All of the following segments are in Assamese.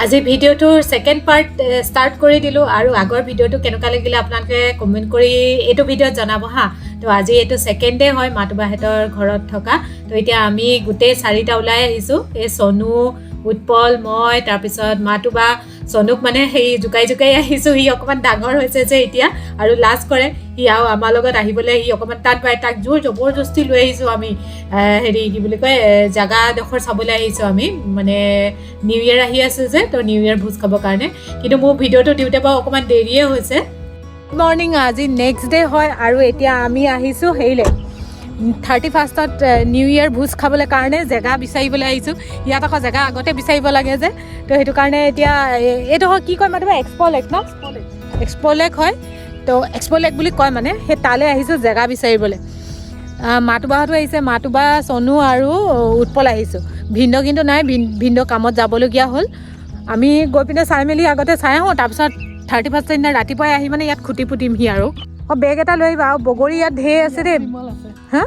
আজি ভিডিঅ'টোৰ ছেকেণ্ড পাৰ্ট ষ্টাৰ্ট কৰি দিলোঁ আৰু আগৰ ভিডিঅ'টো কেনেকুৱা লাগিলে আপোনালোকে কমেণ্ট কৰি এইটো ভিডিঅ'ত জনাব হা। তো আজি এইটো ছেকেণ্ড ডে হয় মাতুবাহঁতৰ ঘৰত থকা। তো এতিয়া আমি গোটেই 4টা ওলাই আহিছোঁ। এই চনু, উৎপল, মই, তাৰপিছত মাতুবা। চনুক মানে সেই জোকাই জোকাই আহিছোঁ, সি অকণমান ডাঙৰ হৈছে যে এতিয়া আৰু লাজ কৰে। সি আৰু আমাৰ লগত আহিবলৈ সি অকণমান টান পায়, তাক জবৰদস্তি লৈ আহিছোঁ আমি। হেৰি কি বুলি কয়, জেগাডোখৰ চাবলৈ আহিছোঁ আমি, মানে নিউ ইয়েৰ আহি আছে যে, তো নিউ ইয়েৰ ভোজ খাবৰ কাৰণে। কিন্তু মোৰ ভিডিঅ'টো দিওঁতে বাৰু অকণমান দেৰিয়ে হৈছে। গুড মৰ্ণিং, আজি নেক্সট ডে হয় আৰু এতিয়া আমি আহিছোঁ হেৰিলৈ 31st নিউ ইয়েৰ ভোজ খাবলৈ কাৰণে জেগা বিচাৰিবলৈ আহিছোঁ। ইয়াত আকৌ জেগা আগতে বিচাৰিব লাগে যে, তো সেইটো কাৰণে এতিয়া এইটো হয় কি কয় মানে এক্সপ'লেক ন, এক্সপ'লেক হয়। তো এক্সপ'লেক বুলি কয় মানে, সেই তালৈ আহিছোঁ জেগা বিচাৰিবলৈ। মাতুবাহঁতো আহিছে, মাতুবা, চনু আৰু উৎপল আহিছোঁ। ভিন্দ কিন্তু নাই, ভিন্দ কামত যাবলগীয়া হ'ল। আমি গৈ পিনে চাই মেলি আগতে চাই আহোঁ, তাৰপিছত 31st দিনা ৰাতিপুৱাই আহি মানে ইয়াত খুটি পুতিমহি আৰু। বেগ এটা লৈ আহিবা, আৰু বগৰী ইয়াত ঢেৰ আছে দেই। হা,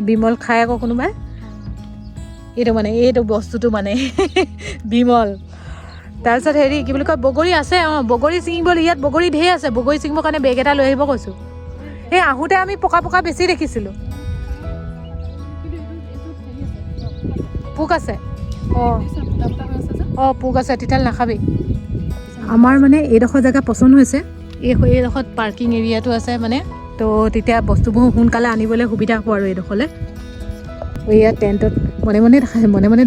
বিমল খাই আকৌ কোনোবাই, এইটো মানে এইটো বস্তুটো মানে বিমল। তাৰপিছত হেৰি কি বুলি কয়, বগৰী আছে, বগৰী ছিঙিবলৈ ইয়াত বগৰী ঢেৰ আছে। বগৰী ছিঙিবৰ কাৰণে বেগ এটা লৈ আহিব কৈছোঁ। এই আহোঁতে আমি পকা পকা বেছি দেখিছিলোঁ। পোক আছে, পোক আছে, তেতিয়াহ'লে নাখাবি। আমাৰ মানে এইডোখৰ জেগা পচন্দ হৈছে, এইডোখৰত পাৰ্কিং এৰিয়াটো আছে মানে, তো তেতিয়া বস্তুবোৰ সোনকালে আনিবলৈ সুবিধা হ'ব আৰু এইডোখৰলৈ। ইয়াত টেণ্টত মনে মনে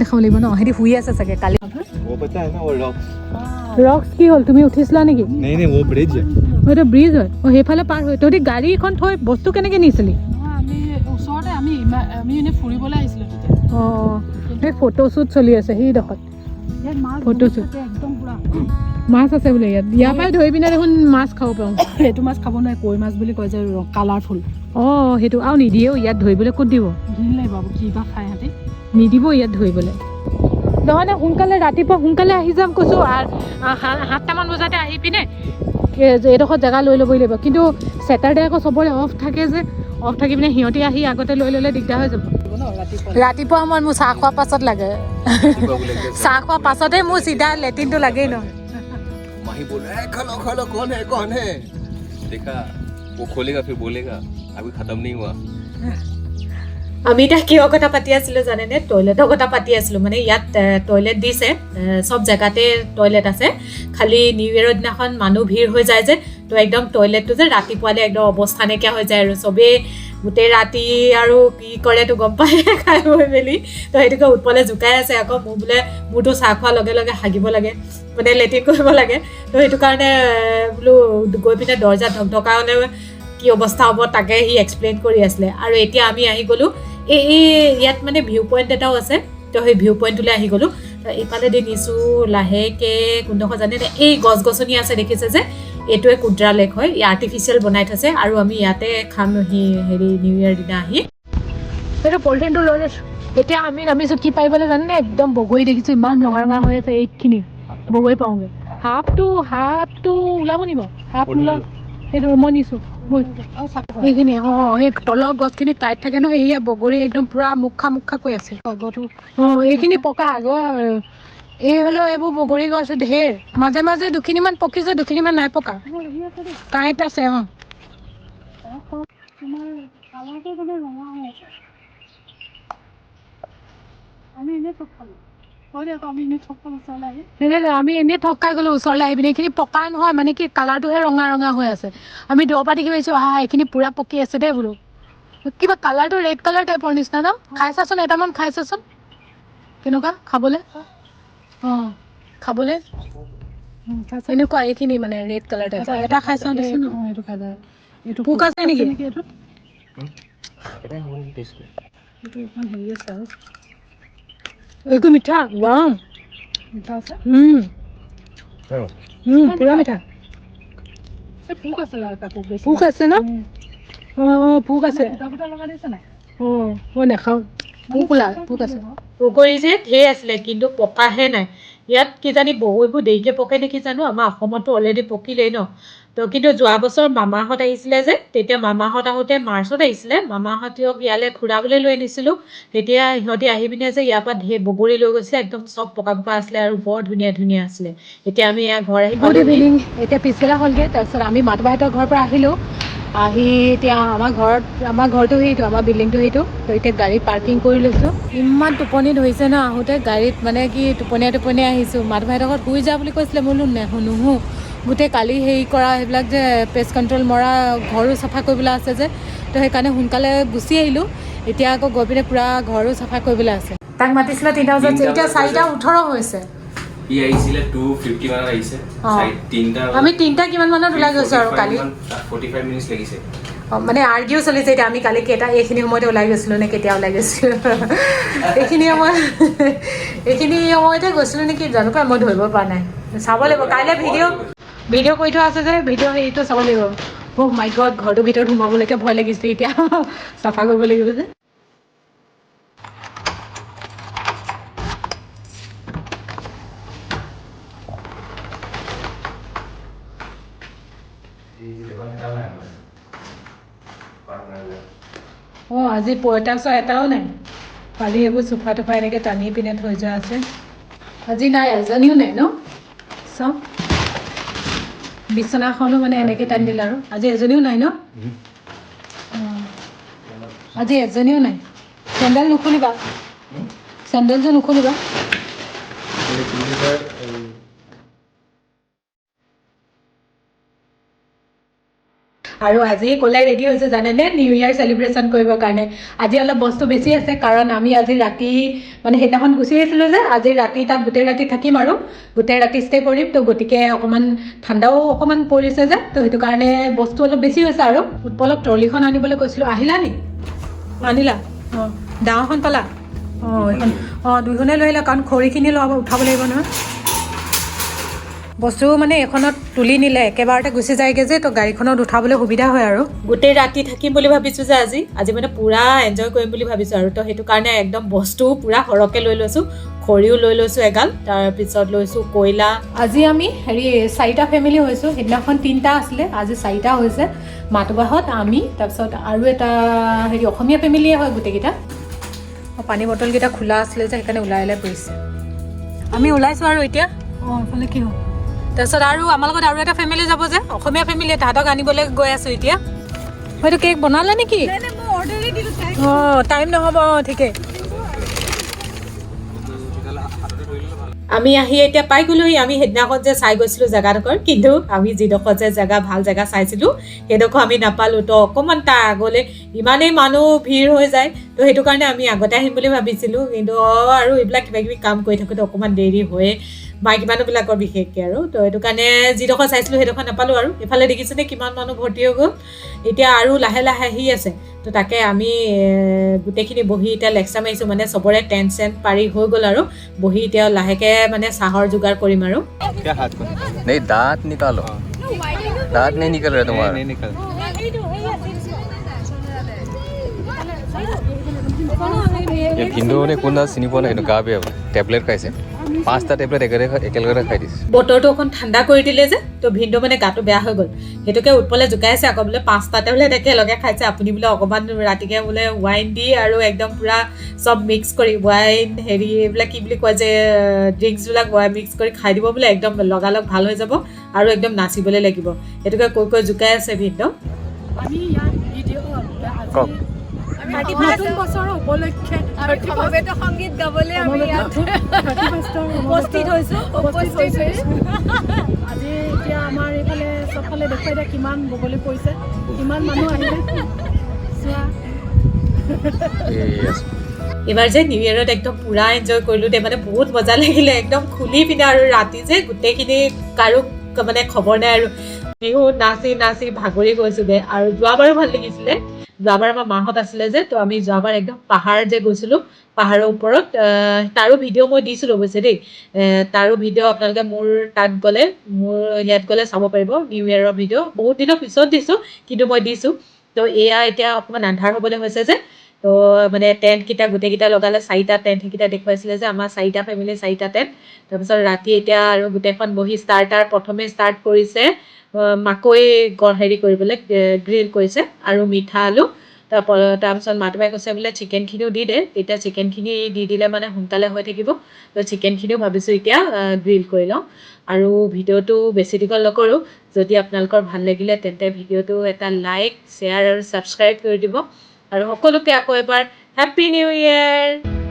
দেখাব লাগিব ন, সিহঁতি শুই আছে চাগে কালি। ৰক্স কি হ'ল, তুমি উঠিছিলা নেকি? এইটো ব্ৰিজ হয়, সেইফালে পাৰ হৈ তহঁতি গাড়ীখন থৈ বস্তু কেনেকৈ নিছিলি? ওচৰতে আমি এনেই ফুৰিবলৈ আহিছিলোঁ তেতিয়া। সেই ফটোশ্বুট চলি আছে সেইডোখৰত, ফটোশ্বুট। একদম পুৰা মাছ আছে বোলে ইয়াত, ইয়াৰ পৰাই ধৰি পিনে দেখোন মাছ খাব পাৰোঁ। সেইটো মাছ খাব নোৱাৰে, কৈ মাছ বুলি কয় যে, কালাৰফুল। সেইটো আৰু নিদিয়েও ইয়াত ধৰিবলৈ, ক'ত দিব? দিলে বাবু কিবা খাই সিহঁতি, নিদিব ইয়াত ধৰিবলৈ। নহয় নে, সোনকালে ৰাতিপুৱা সোনকালে আহি যাম কৈছোঁ, আৰু 7টামান বজাতে আহি পিনে এইডোখৰ জেগা লৈ ল'বই লাগিব। কিন্তু ছেটাৰডে আকৌ চবৰে অফ থাকে যে, অফ থাকি পিনে সিহঁতি আহি আগতে লৈ ল'লে দিগদাৰ হৈ যাব। ৰাতিপুৱা সময়ত মোৰ চাহ খোৱাৰ পাছত লাগে, চাহ খোৱাৰ পাছতে মোৰ চিধা লেট্ৰিনটো লাগেই ন। माही बोल रहा है खलो कौन है देखा वो खोलेगा फिर बोलेगा अभी खत्म नहीं हुआ। আমি এতিয়া কিয় কথা পাতি আছিলোঁ জানেনে? টয়লেটৰ কথা পাতি আছিলোঁ। মানে ইয়াত টয়লেট দিছে, চব জেগাতে টয়লেট আছে, খালি নিউ ইয়েৰৰ দিনাখন মানুহ ভিৰ হৈ যায় যে, তো একদম টয়লেটটো যে ৰাতিপুৱালৈ একদম অৱস্থা নাইকিয়া হৈ যায় আৰু চবেই গোটেই ৰাতি আৰু কি কৰেতো গম পায় খাই হৈ মেলি। তো সেইটোকে উৎপলে জোকাই আছে আকৌ, মোৰ বোলে মোৰতো চাহ খোৱাৰ লগে লগে হাগিব লাগে, মানে লেট্ৰিন কৰিব লাগে। তো সেইটো কাৰণে বোলো গৈ পিনে দৰ্জা ধকধকা হ'লে কি অৱস্থা হ'ব তাকে সি এক্সপ্লেইন কৰি আছিলে। আৰু এতিয়া আমি আহি গ'লোঁ, ইয়াত মানে ভিউ পইণ্ট এটাও আছে, তো সেই ভিউ পইণ্টটোলৈ আহি গ'লোঁ। তো এইফালেদি নিছোঁ লাহেকৈ, কোনডোখৰ জানে নে, এই গছ গছনি আছে দেখিছে যে, এইটোৱে কুদ্ৰা লেক হয়, এই আৰ্টিফিচিয়েল বনাই থৈছে। আৰু আমি ইয়াতে খাম হেৰি নিউ ইয়েৰ দিনা আহি। এইটো পলিথিনটো লৈ লৈছোঁ। এতিয়া আমি নামিছোঁ কি পাৰিবলৈ জানেনে, একদম বগৰী দেখিছোঁ, ইমান ৰঙা ৰঙা হৈ আছে, এইখিনি বগৰী পাওঁগৈ। হাফটো ওলাব নিব, হাফ নোলাব, সেইটো মই নিছোঁ। সেইখিনি সেই তলৰ গছখিনি টাইট থাকে ন, এয়া বগৰী একদম পুৰা মুখা কৈ আছে। এইখিনি পকা আগৰ, এই হ'লেও এইবোৰ বগৰী গছ ঢেৰ, মাজে মাজে দুখিনিমান পকিছে, দুখিনিমান নাই পকা, টাইট আছে। আমি এনেই থক খাই গ'লো ওচৰলৈ আহি পিনে, এইখিনি পকা নহয়, মানে কি কালাৰটোহে ৰঙা ৰঙা হৈ আছে। আমি দূৰৰ পৰা দেখি পাইছোঁ, এইখিনি পুৰা পকি আছে দেই বোলো। কিবা কালাৰটো ৰেড কালাৰ টাইপৰ নিচিনা ন, খাই চাচোন, এটামান খাই চাচোন কেনেকুৱা খাবলৈ। খাবলৈ এনেকুৱা, এইখিনি মানে ৰেড কালাৰ টাইপ। এটা খাই চাওঁ দেচোন। পোক আছে নেকি? একো মিঠা, ৱাও মিঠা আছে, পুৰা মিঠা। পোক আছে ন? পোক আছে। মই নাখাওঁ, পোক আছে। বগৰী যে ঢেৰ আছিলে, কিন্তু পকাহে নাই। ইয়াত কিজানি এইবোৰ দেৰিকৈ পকে নেকি জানো, আমাৰ অসমতো অলৰেডি পকিলেই ন। তো কিন্তু যোৱা বছৰ মামাহঁত আহিছিলে যে তেতিয়া মামাহঁত আহোঁতে মাৰ্চত আহিছিলে মামাহঁতক ইয়ালৈ ঘূৰাবলৈ লৈ আনিছিলোঁ তেতিয়া সিহঁতি আহি পিনে যে ইয়াৰ পৰা ঢেৰ বগৰী লৈ গৈছিলে একদম চব পকা পকা আছিলে আৰু বৰ ধুনীয়া ধুনীয়া আছিলে এতিয়া আমি ইয়াৰ ঘৰ আহি গুড ইভিনিং এতিয়া পিছবেলা হ'লগৈ তাৰপিছত আমি মাতবাহঁতৰ ঘৰৰ পৰা আহিলোঁ আহি এতিয়া আমাৰ ঘৰটো সেইটো আমাৰ বিল্ডিংটো সেইটো তো এতিয়া গাড়ী পাৰ্কিং কৰি লৈছোঁ ইমান টোপনি ধৰিছে ন আহোঁতে গাড়ীত মানে কি টোপনিয়াই আহিছোঁ মাতবাহঁতৰ ঘৰত শুই যা বুলি কৈছিলে মই বোলো নুশু গোটেই কালি হেৰি কৰা সেইবিলাক যে পেষ্ট কণ্ট্ৰল মৰা ঘৰো চাফা কৰিবলৈ আছে যে তো সেইকাৰণে সোনকালে গুচি আহিলোঁ এতিয়া আকৌ গৈ পিনে পূৰা ঘৰো চাফা কৰিবলৈ আছে তাক মাতিছিলে 3টা বজাত এতিয়া 4:18 হৈছে ই আহিছিলে 2:50 মানত আহিছে আমি 3টা কিমান মানত ওলাই গৈছোঁ আৰু কালি 45 মিনিট লাগিছে মানে আৰ্গিউ চলিছে এতিয়া আমি কালি কেইটা এইখিনি সময়তে ওলাই গৈছিলোঁ নে কেতিয়া ওলাই গৈছিলোঁ এইখিনি সময়তে গৈছিলোঁ নেকি জানো পাই মই ধৰিব পৰা নাই চাব লাগিব কাইলৈ ভিডিঅ' কৰি থোৱা আছে যে ভিডিঅ' হেৰিটো চাব লাগিব মাই গড ঘৰটোৰ ভিতৰত সোমাবলৈকে ভয় লাগিছে এতিয়া চাফা কৰিব লাগিব যে আজি পইতা এটাও নাই কালি এইবোৰ চোফা টোফা এনেকৈ টানি পিনে থৈ যোৱা আছে আজি নাই এজনীও নাই ন চব বিচনাখনো মানে এনেকৈ টানি দিলে আৰু আজি এজনীও নাই ন আজি এজনীও নাই চেণ্ডেল যে নুখুলিবা আৰু আজি ক'লে ৰেডি হৈছে জানেনে নিউ ইয়াৰ চেলিব্ৰেশ্যন কৰিবৰ কাৰণে আজি অলপ বস্তু বেছি আছে কাৰণ আমি আজি ৰাতি মানে সেইদিনাখন গুচি আহিছিলোঁ যে আজি ৰাতি তাত গোটেই ৰাতি থাকিম আৰু গোটেই ৰাতি ষ্টে কৰিম তো গতিকে অকণমান ঠাণ্ডাও অকণমান পৰিছে যে তো সেইটো কাৰণে বস্তু অলপ বেছি হৈছে আৰু উৎপলক ট্ৰলিখন আনিবলৈ কৈছিলোঁ আহিলা নি আনিলা অঁ ডাঙৰখন পালা এইখন দুইখনে লৈ আহিলা কাৰণ খৰিখিনি উঠাব লাগিব নহয় বস্তু মানে এখনত তুলি নিলে একেবাৰতে গুচি যায়গৈ যে তো গাড়ীখনত উঠাবলৈ সুবিধা হয় আৰু গোটেই ৰাতি থাকিম বুলি ভাবিছোঁ যে আজি মানে পূৰা এনজয় কৰিম বুলি ভাবিছোঁ আৰু তো সেইটো কাৰণে একদম বস্তুও পূৰা সৰহকৈ লৈ লৈছোঁ খৰিও লৈ লৈছোঁ এগাল তাৰপিছত লৈছোঁ কয়লা আজি আমি 4টা ফেমিলি হৈছোঁ সেইদিনাখন 3টা আছিলে আজি 4টা হৈছে মাতবাহঁত আমি তাৰপিছত আৰু এটা অসমীয়া ফেমিলিয়ে হয় গোটেইকেইটা পানী বটলকেইটা খোলা আছিলে যে সেইকাৰণে ওলাই পৰিছে আমি ওলাইছোঁ আৰু এতিয়া এইফালে কি হ'ল তাৰপিছত আৰু আমাৰ লগত আৰু এটা ফেমিলি যাব যে অসমীয়া ফেমিলি তাহাঁতক আনিবলৈ গৈ আছোঁ এতিয়া হয়তো কেক বনালে নেকি টাইম নহ'ব ঠিকেই আমি আহি এতিয়া পাই গ'লোহি আমি সেইদিনাখন যে চাই গৈছিলোঁ জেগাডোখৰ কিন্তু আমি যিডোখৰ যে ভাল জেগা চাইছিলোঁ সেইডোখৰ আমি নাপালোঁ তো অকণমান তাৰ আগলৈ ইমানেই মানুহ ভিৰ হৈ যায় তো সেইটো কাৰণে আমি আগতে আহিম বুলি ভাবিছিলোঁ কিন্তু আৰু এইবিলাক কিবাকিবি কাম কৰি থাকোঁতে অকণমান দেৰি হৈয়ে মাইকী মানুহবিলাকৰ বিশেষকৈ আৰু তো সেইটো কাৰণে যিডোখৰ চাইছিলোঁ সেইডোখৰ নাপালোঁ আৰু এইফালে দেখিছেনে কিমান মানুহ ভৰ্তি হৈ গ'ল এতিয়া আৰু লাহে লাহে আহি আছে তো তাকে আমি গোটেইখিনি বহি এতিয়া লেকচাৰ মাৰিছোঁ মানে চবৰে টেণ্ট চেণ্ট পাৰি হৈ গ'ল আৰু বহি এতিয়া লাহেকৈ মানে চাহৰ যোগাৰ কৰিম আৰু नहीं दांत निकालो दांत नहीं निकल रहा तुम्हारा नहीं निकल ये भिंडो ने कोन दाल চিনি পোৱা নাই কিন্তু গা বেয়া টেবলেট খাইছে 5টা টেবলেট একেলগে খাই দিছে বতৰটো অকণ ঠাণ্ডা কৰি দিলে যে তো ভিন্দো মানে গাটো বেয়া হৈ গ'ল সেইটোকে উৎপলে জোকাইছে আকৌ বোলে 5টা টেবলেট একেলগে খাইছে আপুনি বোলে অকণমান ৰাতিকে বোলে ৱাইন দি আৰু একদম পূৰা চব মিক্স কৰি ৱাইন এইবিলাক কি বুলি কয় যে ড্ৰিংকছবিলাক মিক্স কৰি খাই দিব বোলে একদম লগালগ ভাল হৈ যাব আৰু একদম নাচিবলৈ লাগিব সেইটোকে কৈ জোকাই আছে ভিন্দো আমি ইয়াত ভিডিঅ' নতুন বছৰৰ উপলক্ষে সংগীত গাবলৈ আমি ইয়াত উপস্থিত হৈছোঁ আজি এতিয়া আমাৰ এইফালে চবফালে দেখুৱাই দিয়া কিমান বগলী পৰিছে কিমান মানুহ আহিলে চোৱা এইবাৰ যে নিউ ইয়েৰত একদম পূৰা এনজয় কৰিলোঁ দে মানে বহুত মজা লাগিলে একদম খুলি পিনে আৰু ৰাতি যে গোটেইখিনি কাৰো মানে খবৰ নাই আৰু বিহু নাচি ভাগৰি গৈছোঁ দে আৰু যোৱাবাৰো ভাল লাগিছিলে যোৱাবাৰ আমাৰ মাহঁত আছিলে যে তো আমি যোৱাবাৰ একদম পাহাৰ যে গৈছিলোঁ পাহাৰৰ ওপৰত তাৰো ভিডিঅ' মই দিছিলোঁ অৱশ্যে দেই তাৰো ভিডিঅ' আপোনালোকে মোৰ তাত গ'লে মোৰ ইয়াত গ'লে চাব পাৰিব নিউ ইয়েৰৰ ভিডিঅ' বহুত দিনৰ পিছত দিছোঁ কিন্তু মই দিছোঁ তো এয়া এতিয়া অকণমান আন্ধাৰ হ'বলৈ হৈছে যে তো মানে টেণ্টকেইটা গোটেইকেইটা লগালে 4টা টেণ্ট সেইকেইটা দেখুৱাইছিলে যে আমাৰ 4টা ফেমিলি 4টা টেণ্ট তাৰপিছত ৰাতি এতিয়া আৰু গোটেইখন বহি প্ৰথমে ষ্টাৰ্ট কৰিছে মাকৈ হেৰি কৰিবলৈ গ্ৰিল কৰিছে আৰু মিঠা আলু তাৰপিছত মাতুবাই কৈছে বোলে চিকেনখিনিও দি দে তেতিয়া চিকেনখিনি দি দিলে মানে সোনকালে হৈ থাকিব তো চিকেনখিনিও ভাবিছোঁ এতিয়া গ্ৰিল কৰি লওঁ আৰু ভিডিঅ'টো বেছি দীঘল নকৰোঁ যদি আপোনালোকৰ ভাল লাগিলে তেন্তে ভিডিঅ'টো এটা লাইক শ্বেয়াৰ আৰু ছাবস্ক্ৰাইব কৰি দিব আৰু সকলোকে আকৌ এবাৰ হেপ্পী নিউ ইয়েৰ